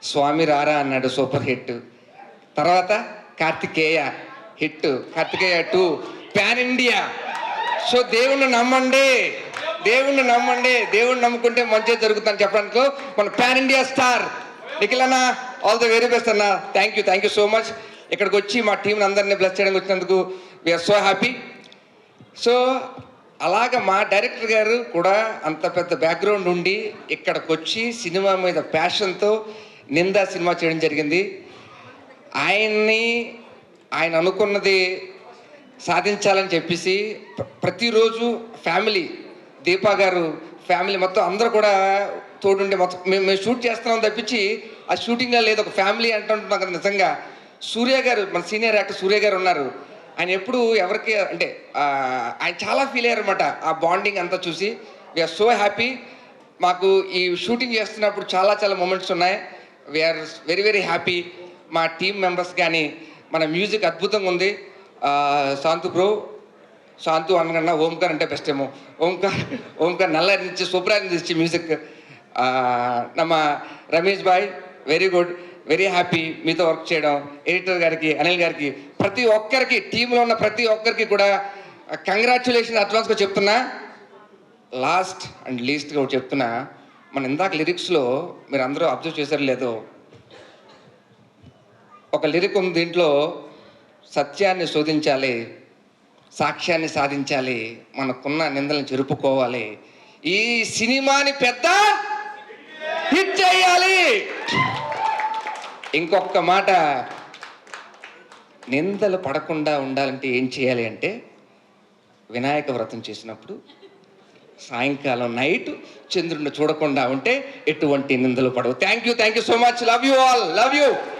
స్వామి రారా అన్నాడు, super hit. తర్వాత Karthikeya hit, Karthikeya 2 pan India. So దేవుణ్ణి నమ్మండి, దేవుణ్ణి నమ్మండి, దేవుణ్ణి నమ్ముకుంటే మంచిగా జరుగుతుందని చెప్పడానికి మన పాన్ ఇండియా స్టార్ నిఖిల్ అన్న, ఆల్ ద వెరీ బెస్ట్ అన్న. Thank you so much. ఇక్కడికి వచ్చి మా టీంని అందరినీ బ్లెస్ చేయడానికి వచ్చినందుకు వీఆర్ సో హ్యాపీ. సో అలాగ మా డైరెక్టర్ గారు కూడా అంత పెద్ద బ్యాక్గ్రౌండ్ ఉండి ఇక్కడికి వచ్చి సినిమా మీద ప్యాషన్తో నిందా సినిమా చేయడం జరిగింది. ఆయన అనుకున్నది సాధించాలని చెప్పేసి ప్రతిరోజు ఫ్యామిలీ, దీపా గారు ఫ్యామిలీ మొత్తం అందరూ కూడా తోడుండి మొత్తం మేము షూట్ చేస్తున్నాం తప్పించి ఆ షూటింగ్లో లేదు, ఒక ఫ్యామిలీ అంటుంటున్నాం కదా. నిజంగా సూర్య గారు, మన సీనియర్ యాక్టర్ సూర్య గారు ఉన్నారు. ఆయన ఎప్పుడు ఎవరికి అంటే ఆయన చాలా ఫీల్ అయ్యారు అనమాట ఆ బాండింగ్ అంతా చూసి. We're so happy. మాకు ఈ షూటింగ్ చేస్తున్నప్పుడు చాలా మూమెంట్స్ ఉన్నాయి. We're very happy. మా టీం మెంబర్స్ కానీ, మన మ్యూజిక్ అద్భుతంగా ఉంది. శాంతు అనగన్నా ఓంకార్ అంటే బెస్ట్ ఏమో. ఓంకార్ నల్ల నుంచి సూపర్ నుంచి మ్యూజిక్. నమ్మ Ramesh bhai very good, very happy మీతో వర్క్ చేయడం. ఎడిటర్ గారికి, అనిల్ గారికి, ప్రతి ఒక్కరికి, టీంలో ఉన్న ప్రతి ఒక్కరికి కూడా కంగ్రాచ్యులేషన్ అడ్వాన్స్గా చెప్తున్నా. లాస్ట్ అండ్ లీస్ట్గా చెప్తున్నా, మన ఇందాక లిరిక్స్లో మీరు అందరూ అబ్జర్వ్ చేశారు లేదో, ఒక లిరిక్ ఉంది దీంట్లో, సత్యాన్ని శోధించాలి, సాక్ష్యాన్ని సాధించాలి, మనకున్న నిందలను చెరుపుకోవాలి, ఈ సినిమాని పెద్ద హిట్ చేయాలి. ఇంకొక మాట, నిందలు పడకుండా ఉండాలంటే ఏం చేయాలి అంటే, వినాయక వ్రతం చేసినప్పుడు సాయంకాలం నైట్ చంద్రుడిని చూడకుండా ఉంటే ఎటువంటి నిందలు పడవు. Thank you so much. Love you all. Love you.